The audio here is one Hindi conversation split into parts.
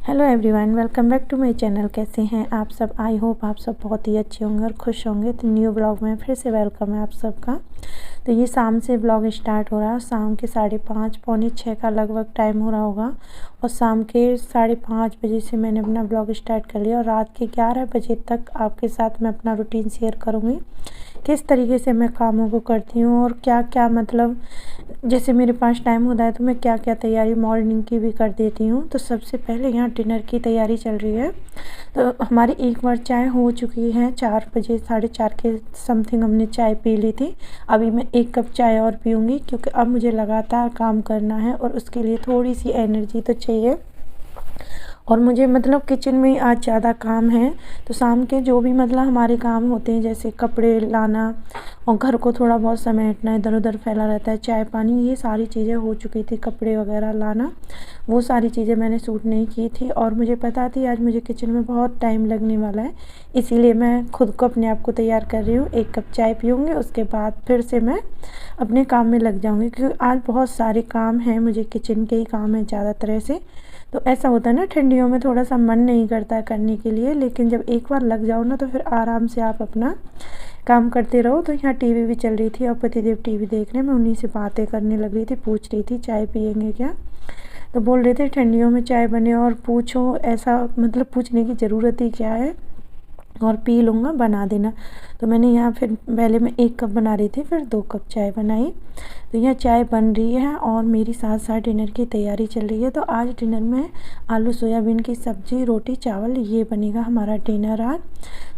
Hello everyone, welcome back to my channel. कैसे हैं आप सब? आई होप आप सब बहुत ही अच्छे होंगे और खुश होंगे। तो न्यू ब्लॉग में फिर से वेलकम है आप सबका। तो ये शाम से ब्लॉग स्टार्ट हो रहा है। शाम के 5:30 पौने 6 का लगभग टाइम हो रहा होगा और शाम के 5:30 बजे से मैंने अपना ब्लॉग स्टार्ट कर लिया और रात के 11 बजे तक आपके साथ मैं अपना रूटीन शेयर करूँगी, किस तरीके से मैं कामों को करती हूँ और क्या क्या मतलब जैसे मेरे पास टाइम होता है तो मैं क्या क्या तैयारी मॉर्निंग की भी कर देती हूँ। तो सबसे पहले यहाँ डिनर की तैयारी चल रही है। तो हमारी एक बार चाय हो चुकी है, 4 बजे 4:30 के समथिंग हमने चाय पी ली थी। अभी मैं 1 कप चाय और पीऊँगी क्योंकि अब मुझे लगातार काम करना है और उसके लिए थोड़ी सी एनर्जी तो चाहिए। और मुझे मतलब किचन में आज ज़्यादा काम है। तो शाम के जो भी मतलब हमारे काम होते हैं जैसे कपड़े लाना और घर को थोड़ा बहुत समेटना, इधर उधर फैला रहता है, चाय पानी, ये सारी चीज़ें हो चुकी थी। कपड़े वगैरह लाना, वो सारी चीज़ें मैंने शूट नहीं की थी और मुझे पता थी आज मुझे किचन में बहुत टाइम लगने वाला है। इसीलिए मैं खुद को अपने आप को तैयार कर रही हूँ। 1 कप चाय पीऊँगी, उसके बाद फिर से मैं अपने काम में लग जाऊँगी क्योंकि आज बहुत सारे काम हैं, मुझे किचन के ही काम है ज़्यादातर से। तो ऐसा होता है ना, ठंडियों में थोड़ा सा मन नहीं करता है करने के लिए, लेकिन जब एक बार लग जाओ ना तो फिर आराम से आप अपना काम करते रहो। तो यहाँ टीवी भी चल रही थी और पतिदेव टीवी देख रहे हैं। मैं उन्हीं से बातें करने लग रही थी, पूछ रही थी चाय पियेंगे क्या। तो बोल रहे थे ठंडियों में चाय बने और पूछो, ऐसा मतलब पूछने की ज़रूरत ही क्या है, और पी लूँगा, बना देना। तो मैंने यहाँ फिर पहले मैं 1 कप बना रही थी, फिर 2 कप चाय बनाई। तो यह चाय बन रही है और मेरी साथ साथ डिनर की तैयारी चल रही है। तो आज डिनर में आलू सोयाबीन की सब्ज़ी, रोटी, चावल, ये बनेगा हमारा डिनर आज।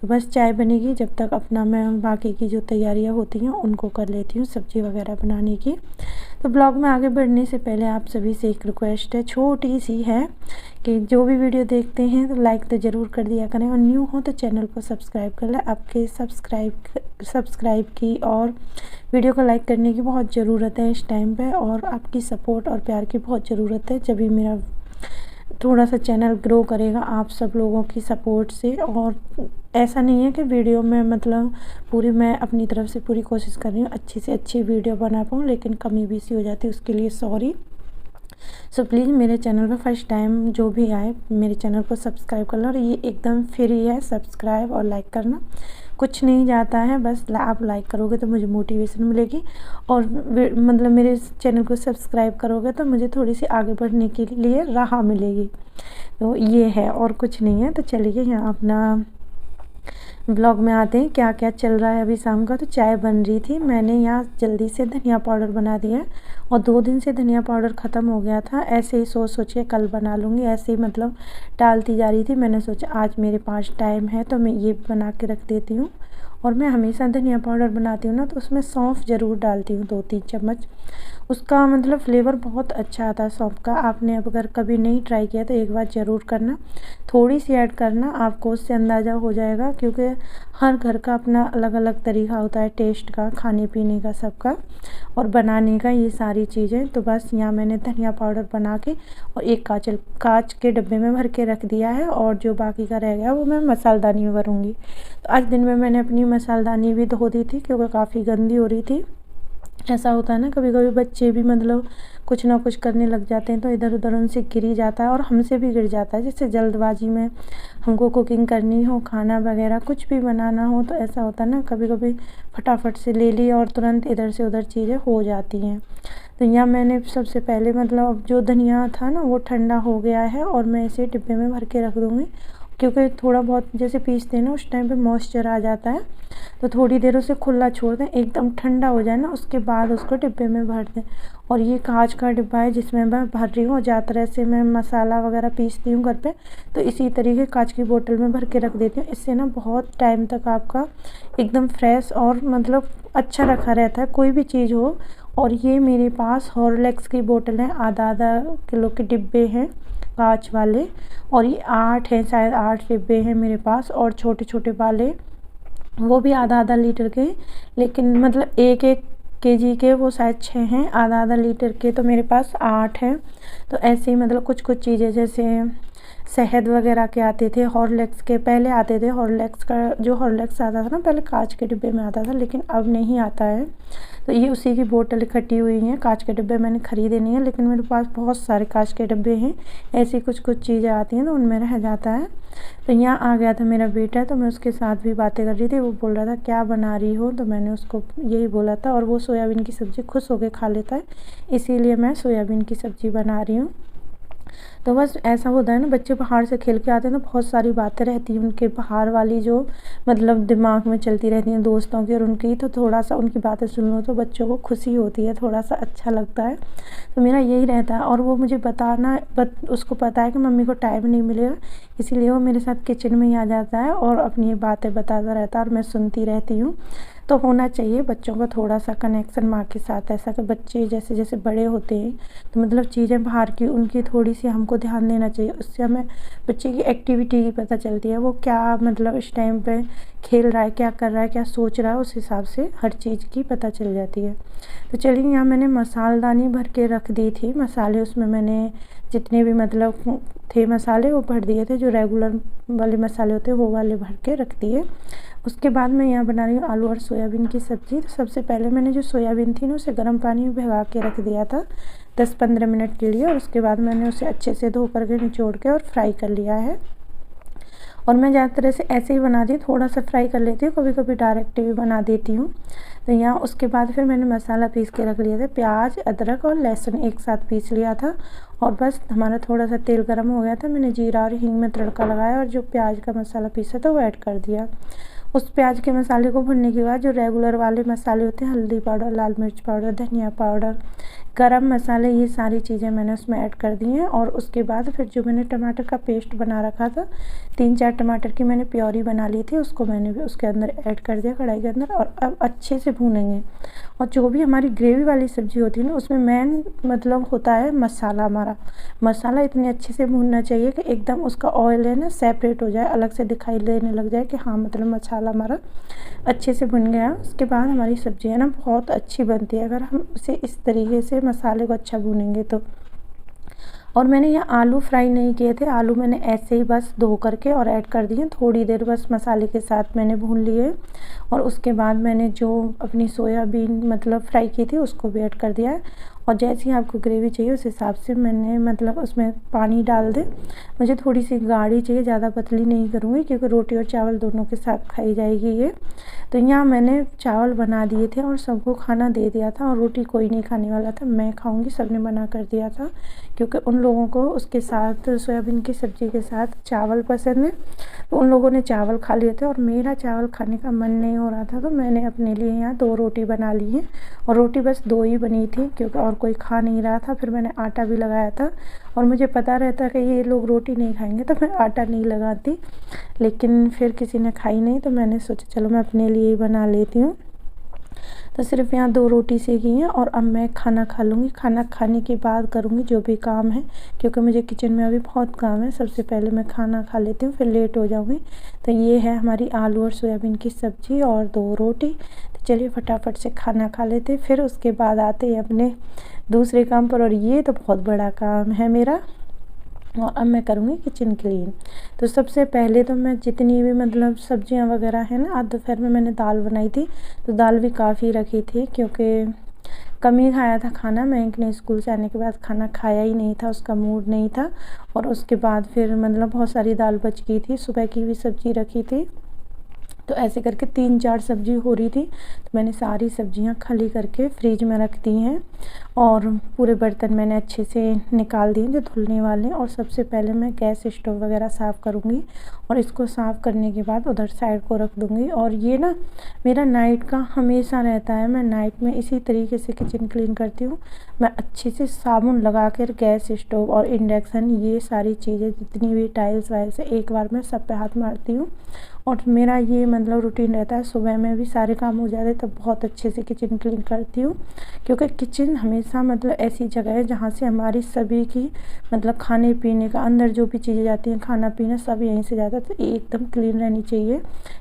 तो बस चाय बनेगी, जब तक अपना मैं बाकी की जो तैयारियाँ होती हैं उनको कर लेती हूँ, सब्ज़ी वगैरह बनाने की। तो ब्लॉग में आगे बढ़ने से पहले आप सभी से एक रिक्वेस्ट है, छोटी सी है, कि जो भी वीडियो देखते हैं तो लाइक तो ज़रूर कर दिया करें और न्यू हो तो चैनल को सब्सक्राइब कर लें। आपके सब्सक्राइब की और वीडियो को लाइक करने की बहुत ज़रूरत है इस टाइम पे, और आपकी सपोर्ट और प्यार की बहुत ज़रूरत है। जब भी मेरा थोड़ा सा चैनल ग्रो करेगा आप सब लोगों की सपोर्ट से। और ऐसा नहीं है कि वीडियो में मतलब पूरी मैं अपनी तरफ से पूरी कोशिश कर रही हूँ अच्छी से अच्छी वीडियो बना पाऊँ, लेकिन कमी भी सी हो जाती है, उसके लिए सॉरी। सो प्लीज़ मेरे चैनल पर फर्स्ट टाइम जो भी आए मेरे चैनल को सब्सक्राइब कर लो, और ये एकदम फ्री है सब्सक्राइब और लाइक करना, कुछ नहीं जाता है। बस आप लाइक करोगे तो मुझे मोटिवेशन मिलेगी और मतलब मेरे चैनल को सब्सक्राइब करोगे तो मुझे थोड़ी सी आगे बढ़ने के लिए राह मिलेगी। तो ये है और कुछ नहीं है। तो चलिए यहाँ अपना ब्लॉग में आते हैं, क्या क्या चल रहा है अभी शाम का। तो चाय बन रही थी, मैंने यहाँ जल्दी से धनिया पाउडर बना दिया और 2 दिन से धनिया पाउडर ख़त्म हो गया था। ऐसे ही सोच के कल बना लूँगी, ऐसे ही मतलब टालती जा रही थी। मैंने सोचा आज मेरे पास टाइम है तो मैं ये बना के रख देती हूँ। और मैं हमेशा धनिया पाउडर बनाती हूँ ना तो उसमें सौंफ ज़रूर डालती हूँ, 2-3 चम्मच। उसका मतलब फ्लेवर बहुत अच्छा आता है सौंफ का। आपने अब अगर कभी नहीं ट्राई किया तो एक बार ज़रूर करना, थोड़ी सी ऐड करना, आपको उससे अंदाज़ा हो जाएगा क्योंकि हर घर का अपना अलग अलग तरीका होता है टेस्ट का, खाने पीने का, सबका और बनाने का, ये सारी चीज़ें। तो बस यहाँ मैंने धनिया पाउडर बना के और एक कांच के डब्बे में भर के रख दिया है और जो बाकी का रह गया वो मैं मसालदानी में भरूँगी। तो आज दिन में मैंने अपनी मसालदानी भी धो दी थी क्योंकि काफ़ी गंदी हो रही थी। ऐसा होता है ना, कभी कभी बच्चे भी मतलब कुछ ना कुछ करने लग जाते हैं तो इधर उधर उनसे गिर ही जाता है और हमसे भी गिर जाता है। जैसे जल्दबाजी में हमको कुकिंग करनी हो, खाना वगैरह कुछ भी बनाना हो, तो ऐसा होता है ना, कभी कभी फटाफट से ले ली और तुरंत इधर से उधर चीज़ें हो जाती हैं। तो यहाँ मैंने सबसे पहले मतलब जो धनिया था ना वो ठंडा हो गया है और मैं इसे डिब्बे में भर के रख दूँगी क्योंकि थोड़ा बहुत जैसे पीसते हैं ना उस टाइम पे मॉइस्चर आ जाता है। तो थोड़ी देर उसे खुला छोड़ दें, एकदम ठंडा हो जाए ना उसके बाद उसको डिब्बे में भर दें। और ये कांच का डिब्बा है जिसमें मैं भर रही हूँ, ज़्यादातर से मैं मसाला वगैरह पीसती हूँ घर पे, तो इसी तरीके कांच की बोतल में भर के रख देती हूँ। इससे ना बहुत टाइम तक आपका एकदम फ्रेश और मतलब अच्छा रखा रहता है कोई भी चीज़ हो। और ये मेरे पास हॉर्लिक्स की बोतल है, आधा किलो के डिब्बे हैं कांच वाले, और ये 8 हैं, शायद 8 डिब्बे हैं मेरे पास। और छोटे छोटे वाले वो भी आधा लीटर के, लेकिन मतलब 1-1 केजी के वो शायद 6 हैं, आधा लीटर के तो मेरे पास 8 हैं। तो ऐसे ही मतलब कुछ कुछ चीज़ें जैसे शहद वगैरह के आते थे, हॉर्लिक्स के पहले आते थे। हॉर्लिक्स का जो हॉर्लिक्स आता था ना पहले कांच के डिब्बे में आता था, लेकिन अब नहीं आता है। तो ये उसी की बोतल इकट्ठी हुई हैं। कांच के डिब्बे मैंने ख़रीदे नहीं है, लेकिन मेरे पास बहुत सारे कांच के डिब्बे हैं। ऐसी कुछ कुछ चीज़ें आती हैं तो उनमें रह जाता है। तो यहाँ आ गया था मेरा बेटा, तो मैं उसके साथ भी बातें कर रही थी। वो बोल रहा था क्या बना रही हो, तो मैंने उसको यही बोला था। और वो सोयाबीन की सब्ज़ी खुश होकर खा लेता है, इसीलिए मैं सोयाबीन की सब्ज़ी बना रही हूँ। तो बस ऐसा होता है ना, बच्चे बाहर से खेल के आते हैं तो बहुत सारी बातें रहती हैं उनके बाहर वाली, जो मतलब दिमाग में चलती रहती हैं दोस्तों की और उनकी। तो थोड़ा सा उनकी बातें सुन लो तो बच्चों को खुशी होती है, थोड़ा सा अच्छा लगता है। तो मेरा यही रहता है। और वो मुझे उसको पता है कि मम्मी को टाइम नहीं मिलेगा, इसीलिए वो मेरे साथ किचन में ही आ जाता है और अपनी बातें बताता रहता है और मैं सुनती रहती हूँ। तो होना चाहिए बच्चों का थोड़ा सा कनेक्शन माँ के साथ, ऐसा कि बच्चे जैसे जैसे बड़े होते हैं तो मतलब चीज़ें बाहर की उनकी थोड़ी सी हमको ध्यान देना चाहिए। उससे हमें बच्चे की एक्टिविटी की पता चलती है, वो क्या मतलब इस टाइम पे खेल रहा है, क्या कर रहा है, क्या सोच रहा है, उस हिसाब से हर चीज़ की पता चल जाती है। तो चलिए, यहाँ मैंने मसालदानी भर के रख दी थी। मसाले उसमें मैंने जितने भी मतलब थे मसाले वो भर दिए थे, जो रेगुलर वाले मसाले होते हैं वो वाले भर के रख दिए। उसके बाद मैं यहाँ बना रही हूँ आलू और सोयाबीन की सब्ज़ी। तो सबसे पहले मैंने जो सोयाबीन थी ना उसे गर्म पानी में भिगा के रख दिया था 10-15 मिनट के लिए, और उसके बाद मैंने उसे अच्छे से धो करके निचोड़ के और फ्राई कर लिया है। और मैं ज़्यादातर ऐसे ऐसे ही बनाती हूँ, थोड़ा सा फ्राई कर लेती हूँ, कभी कभी डायरेक्ट भी बना देती हूँ। तो यहाँ उसके बाद फिर मैंने मसाला पीस के रख लिया था, प्याज, अदरक और लहसुन एक साथ पीस लिया था। और बस हमारा थोड़ा सा तेल गर्म हो गया था, मैंने जीरा और हींग में तड़का लगाया और जो प्याज का मसाला पीसा था वो ऐड कर दिया। उस प्याज के मसाले को भुनने के बाद जो रेगुलर वाले मसाले होते हैं, हल्दी पाउडर, लाल मिर्च पाउडर, धनिया पाउडर, गरम मसाले, ये सारी चीज़ें मैंने उसमें ऐड कर दी हैं। और उसके बाद फिर जो मैंने टमाटर का पेस्ट बना रखा था, 3-4 टमाटर की मैंने प्योरी बना ली थी, उसको मैंने भी उसके अंदर ऐड कर दिया कढ़ाई के अंदर। और अब अच्छे से भूनेंगे। और जो भी हमारी ग्रेवी वाली सब्ज़ी होती है ना, उसमें मेन मतलब होता है मसाला। हमारा मसाला इतने अच्छे से भूनना चाहिए कि एकदम उसका ऑयल है ना सेपरेट हो जाए, अलग से दिखाई देने लग जाए कि हाँ मतलब मसाला हमारा अच्छे से भुन गया। उसके बाद हमारी सब्ज़ी है ना बहुत अच्छी बनती है, अगर हम उसे इस तरीके से मसाले को अच्छा भूनेंगे तो। और मैंने यहाँ आलू फ्राई नहीं किए थे, आलू मैंने ऐसे ही बस धो करके और ऐड कर दिए, थोड़ी देर बस मसाले के साथ मैंने भून लिए। और उसके बाद मैंने जो अपनी सोयाबीन मतलब फ्राई की थी उसको भी ऐड कर दिया है। और जैसे ही आपको ग्रेवी चाहिए उस हिसाब से मैंने मतलब उसमें पानी डाल दें। मुझे थोड़ी सी गाढ़ी चाहिए, ज़्यादा पतली नहीं करूँगी क्योंकि रोटी और चावल दोनों के साथ खाई जाएगी ये। तो यहाँ मैंने चावल बना दिए थे और सबको खाना दे दिया था। और रोटी कोई नहीं खाने वाला था, मैं खाऊंगी, सबने बना कर दिया था, क्योंकि उन लोगों को उसके साथ सोयाबीन की सब्ज़ी के साथ चावल पसंद है। तो उन लोगों ने चावल खा लिए थे और मेरा चावल खाने का मन नहीं हो रहा था, तो मैंने अपने लिए यहाँ 2 रोटी बना ली है। और रोटी बस 2 ही बनी थी क्योंकि और कोई खा नहीं रहा था। फिर मैंने आटा भी लगाया था और मुझे पता रहता कि ये लोग रोटी नहीं खाएंगे तो मैं आटा नहीं लगाती, लेकिन फिर किसी ने खाई नहीं तो मैंने सोचा चलो मैं अपने लिए ही बना लेती हूँ। तो सिर्फ यहाँ 2 रोटी सेकी हैं और अब मैं खाना खा लूँगी। खाना खाने के बाद करूँगी जो भी काम है, क्योंकि मुझे किचन में अभी बहुत काम है। सबसे पहले मैं खाना खा लेती हूँ, फिर लेट हो जाऊँगी। तो ये है हमारी आलू और सोयाबीन की सब्ज़ी और 2 रोटी। तो चलिए फटाफट से खाना खा लेते, फिर उसके बाद आते हैं अपने दूसरे काम पर। और ये तो बहुत बड़ा काम है मेरा, और अब मैं करूँगी किचन क्लीन। तो सबसे पहले तो मैं जितनी भी मतलब सब्जियां वगैरह हैं ना, आज दोपहर में मैंने दाल बनाई थी, तो दाल भी काफ़ी रखी थी क्योंकि कम ही खाया था खाना। मैं ने स्कूल से आने के बाद खाना खाया ही नहीं था, उसका मूड नहीं था। और उसके बाद फिर मतलब बहुत सारी दाल बच गई थी, सुबह की भी सब्ज़ी रखी थी। तो ऐसे करके 3-4 सब्ज़ी हो रही थी, तो मैंने सारी सब्जियां खाली करके फ्रिज में रख दी हैं। और पूरे बर्तन मैंने अच्छे से निकाल दिए जो धुलने वाले हैं। और सबसे पहले मैं गैस स्टोव वगैरह साफ़ करूँगी और इसको साफ़ करने के बाद उधर साइड को रख दूँगी। और ये ना मेरा नाइट का हमेशा रहता है, मैं नाइट में इसी तरीके से किचन क्लीन करती हूँ। मैं अच्छे से साबुन लगा कर गैस स्टोव और इंडक्शन, ये सारी चीज़ें जितनी भी टाइल्स वाइल्स है, एक बार मैं सब पे हाथ मारती हूँ। और मेरा ये मतलब रूटीन रहता है, सुबह में भी सारे काम हो जाते तब बहुत अच्छे से किचन क्लीन करती हूँ। क्योंकि किचन हमेशा मतलब ऐसी जगह है जहाँ से हमारी सभी की मतलब खाने पीने का अंदर जो भी चीज़ें जाती हैं, खाना पीना सब यहीं से जाता है। तो एकदम क्लीन रहनी चाहिए,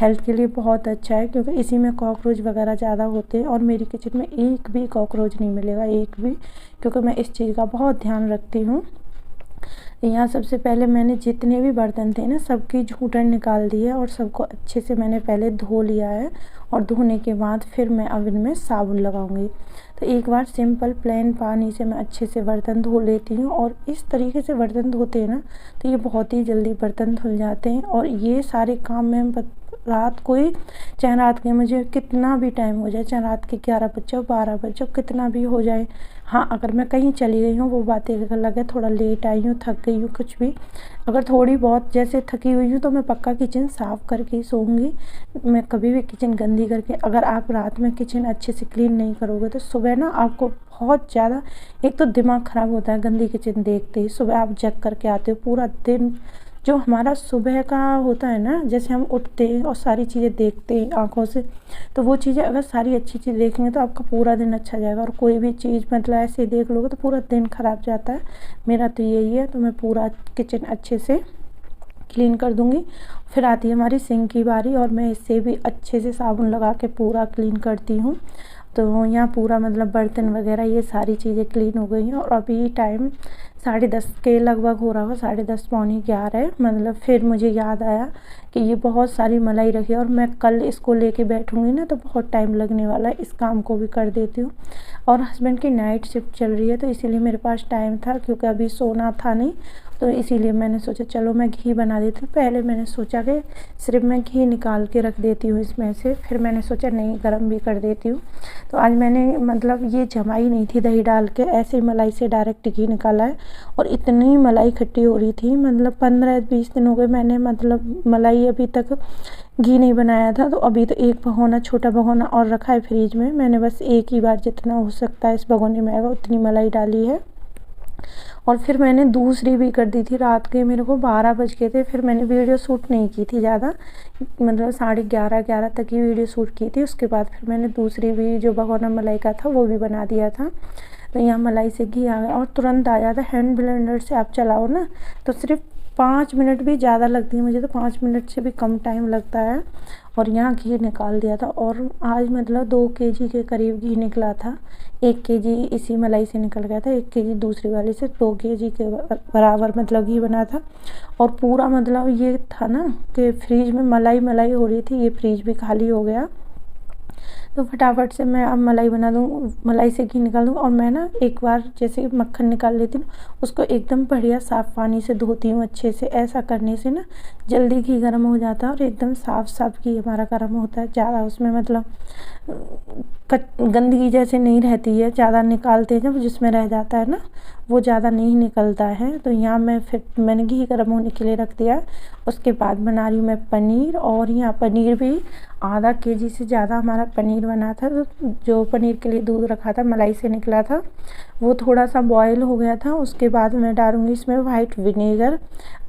हेल्थ के लिए बहुत अच्छा है, क्योंकि इसी में कॉकरोच वगैरह ज़्यादा होते हैं। और मेरी किचन में एक भी कॉकरोच नहीं मिलेगा, एक भी, क्योंकि मैं इस चीज़ का बहुत ध्यान रखती हूँ। यहाँ सबसे पहले मैंने जितने भी बर्तन थे ना सबकी जूठन निकाल दी है और सबको अच्छे से मैंने पहले धो लिया है। और धोने के बाद फिर मैं अब इनमें साबुन लगाऊंगी। तो एक बार सिंपल प्लेन पानी से मैं अच्छे से बर्तन धो लेती हूँ। और इस तरीके से बर्तन धोते हैं ना तो ये बहुत ही जल्दी बर्तन धुल जाते हैं। और ये सारे काम में रात को ही, चाहे रात के मुझे कितना भी टाइम हो जाए, चाहे रात के 11 बजे हो 12 बजे हो, कितना भी हो जाए। हाँ, अगर मैं कहीं चली गई हूँ वो बात एक अलग है, थोड़ा लेट आई हूँ, थक गई हूँ, कुछ भी अगर थोड़ी बहुत जैसे थकी हुई हूँ तो मैं पक्का किचन साफ़ करके ही सोऊंगी। मैं कभी भी किचन गंदी करके, अगर आप रात में किचन अच्छे से क्लीन नहीं करोगे तो सुबह ना आपको बहुत ज़्यादा, एक तो दिमाग ख़राब होता है गंदी किचन देखते ही। सुबह आप जग करके आते हो, पूरा दिन जो हमारा सुबह का होता है ना, जैसे हम उठते हैं और सारी चीज़ें देखते हैं आँखों से, तो वो चीज़ें अगर सारी अच्छी चीज़ देखेंगे तो आपका पूरा दिन अच्छा जाएगा। और कोई भी चीज़ मतलब ऐसे ही देख लोगे तो पूरा दिन ख़राब जाता है। मेरा तो यही है, तो मैं पूरा किचन अच्छे से क्लीन कर दूँगी। फिर आती है हमारी सिंक की बारी और मैं इससे भी अच्छे से साबुन लगा के पूरा क्लीन करती हूँ। तो यहाँ पूरा मतलब बर्तन वगैरह ये सारी चीज़ें क्लीन हो गई हैं। और अभी टाइम 10:30 के लगभग हो रहा होगा, 10:30 पौने 11। मतलब फिर मुझे याद आया कि ये बहुत सारी मलाई रखी है और मैं कल इसको लेके बैठूँगी ना तो बहुत टाइम लगने वाला है, इस काम को भी कर देती हूँ। और हस्बैंड की नाइट शिफ्ट चल रही है तो इसीलिए मेरे पास टाइम था, क्योंकि अभी सोना था नहीं, तो इसीलिए मैंने सोचा चलो मैं घी बना देती हूँ। पहले मैंने सोचा कि सिर्फ मैं घी निकाल के रख देती हूँ इसमें से, फिर मैंने सोचा नहीं, गर्म भी कर देती हूँ। तो आज मैंने मतलब ये जमाई नहीं थी दही डाल के, ऐसे मलाई से डायरेक्ट घी निकाला है। और इतनी मलाई खट्टी हो रही थी, मतलब 15-20 दिन हो गए मैंने मतलब मलाई अभी तक घी नहीं बनाया था। तो अभी तो एक भगोना, छोटा भगोना और रखा है फ्रिज में। मैंने बस एक ही बार जितना हो सकता है इस भगोने में आएगा उतनी मलाई डाली है। और फिर मैंने दूसरी भी कर दी थी रात के, मेरे को 12 बज गए थे। फिर मैंने वीडियो शूट नहीं की थी ज़्यादा, मतलब 11:30 तक ही वीडियो शूट की थी। उसके बाद फिर मैंने दूसरी भी जो भगोना मलाई का था वो भी बना दिया था। तो यहाँ मलाई से घी आ गया और तुरंत आ जाता है। हैंड ब्लेंडर से आप चलाओ ना तो सिर्फ 5 मिनट भी ज़्यादा लगती है मुझे, तो 5 मिनट से भी कम टाइम लगता है। और यहाँ घी निकाल दिया था और आज मतलब 2 केजी के करीब घी निकला था। 1 केजी इसी मलाई से निकल गया था, 1 केजी दूसरी वाली से, 2 केजी के बराबर मतलब घी बना था। और पूरा मतलब ये था ना कि फ्रिज में मलाई मलाई हो रही थी, ये फ्रिज भी खाली हो गया। तो फटाफट से मैं अब मलाई बना दूँ, मलाई से घी निकाल दूँ। और मैं ना एक बार जैसे मक्खन निकाल लेती हूँ उसको एकदम बढ़िया साफ़ पानी से धोती हूँ अच्छे से। ऐसा करने से ना जल्दी घी गर्म हो जाता है और एकदम साफ़ घी हमारा गर्म होता है। ज़्यादा उसमें मतलब गंदगी जैसे नहीं रहती है, ज़्यादा निकालते हैं जब जिसमें रह जाता है ना वो ज़्यादा नहीं निकलता है। तो यहाँ मैंने घी गर्म होने के लिए रख दिया। उसके बाद बना रही हूँ मैं पनीर। और यहाँ पनीर भी आधा केजी से ज़्यादा हमारा पनीर बना था। तो जो पनीर के लिए दूध रखा था मलाई से निकला था वो थोड़ा सा बॉयल हो गया था। उसके बाद मैं डालूँगी इसमें वाइट विनेगर।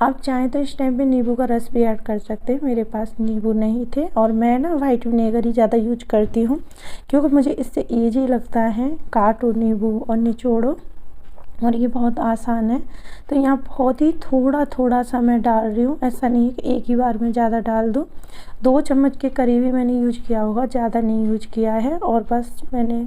आप चाहें तो इस टाइम पे नींबू का रस भी ऐड कर सकते हैं, मेरे पास नींबू नहीं थे और मैं ना वाइट विनेगर ही ज़्यादा यूज करती हूँ, क्योंकि मुझे इससे ईजी लगता है। काटो नींबू और निचोड़ो, और ये बहुत आसान है। तो यहाँ बहुत ही थोड़ा सा मैं डाल रही हूँ, ऐसा नहीं है कि एक ही बार में ज़्यादा डाल दूँ। 2 चम्मच के करीब ही मैंने यूज किया होगा, ज़्यादा नहीं यूज किया है। और बस मैंने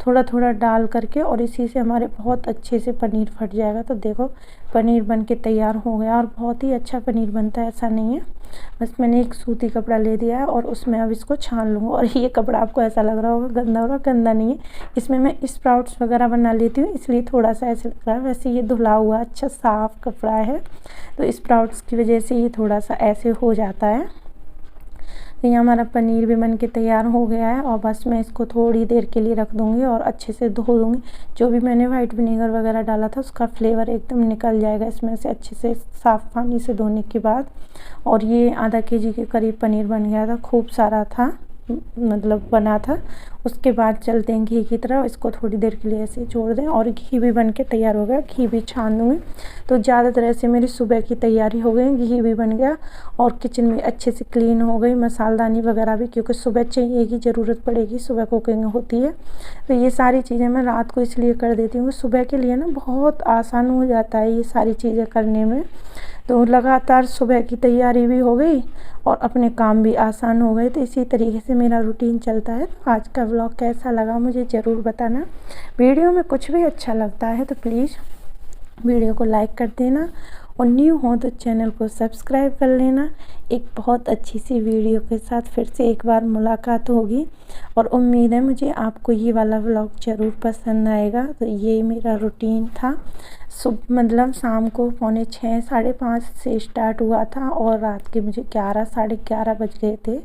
थोड़ा डाल करके और इसी से हमारे बहुत अच्छे से पनीर फट जाएगा। तो देखो पनीर बन के तैयार हो गया और बहुत ही अच्छा पनीर बनता है, ऐसा नहीं है। बस मैंने एक सूती कपड़ा ले दिया है और उसमें अब इसको छान लूँगा। और ये कपड़ा आपको ऐसा लग रहा होगा गंदा हो रहा, गंदा नहीं है, इसमें मैं स्प्राउट्स वगैरह बना लेती हूँ इसलिए थोड़ा सा ऐसे लग रहा है। वैसे ये धुला हुआ अच्छा साफ़ कपड़ा है, तो स्प्राउट्स की वजह से ये थोड़ा सा ऐसे हो जाता है। तो ये हमारा पनीर भी बन के तैयार हो गया है और बस मैं इसको थोड़ी देर के लिए रख दूँगी और अच्छे से धो दूँगी। जो भी मैंने वाइट विनेगर वगैरह डाला था उसका फ्लेवर एकदम निकल जाएगा इसमें से अच्छे से साफ़ पानी से धोने के बाद। और ये आधा केजी के करीब पनीर बन गया था, खूब सारा था मतलब बना था। उसके बाद चलते हैं घी की तरफ, इसको थोड़ी देर के लिए ऐसे छोड़ दें। और घी भी बन के तैयार हो गया, घी भी छान दूँगी। तो ज़्यादातर ऐसे मेरी सुबह की तैयारी हो गई, घी भी बन गया और किचन भी अच्छे से क्लीन हो गई, मसालदानी वगैरह भी, क्योंकि सुबह चाहिए की ज़रूरत पड़ेगी, सुबह कुकिंग होती है। तो ये सारी चीज़ें मैं रात को इसलिए कर देती हूँ, सुबह के लिए ना बहुत आसान हो जाता है ये सारी चीज़ें करने में। तो लगातार सुबह की तैयारी भी हो गई और अपने काम भी आसान हो गए। तो इसी तरीके से मेरा रूटीन चलता है। तो आज का व्लॉग कैसा लगा मुझे ज़रूर बताना। वीडियो में कुछ भी अच्छा लगता है तो प्लीज़ वीडियो को लाइक कर देना और न्यू हो तो चैनल को सब्सक्राइब कर लेना। एक बहुत अच्छी सी वीडियो के साथ फिर से एक बार मुलाकात होगी और उम्मीद है मुझे आपको ये वाला व्लॉग ज़रूर पसंद आएगा। तो ये मेरा रूटीन था, मतलब शाम को 5:45 5:30 से स्टार्ट हुआ था और रात के मुझे 11 साढ़े 11 बज गए थे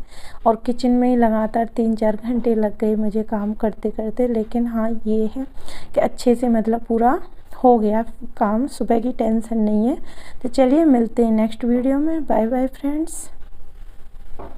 और किचन में ही लगातार 3-4 घंटे लग गए मुझे काम करते करते। लेकिन हाँ ये है कि अच्छे से मतलब पूरा हो गया काम, सुबह की टेंशन नहीं है। तो चलिए मिलते हैं नेक्स्ट वीडियो में। Bye bye friends.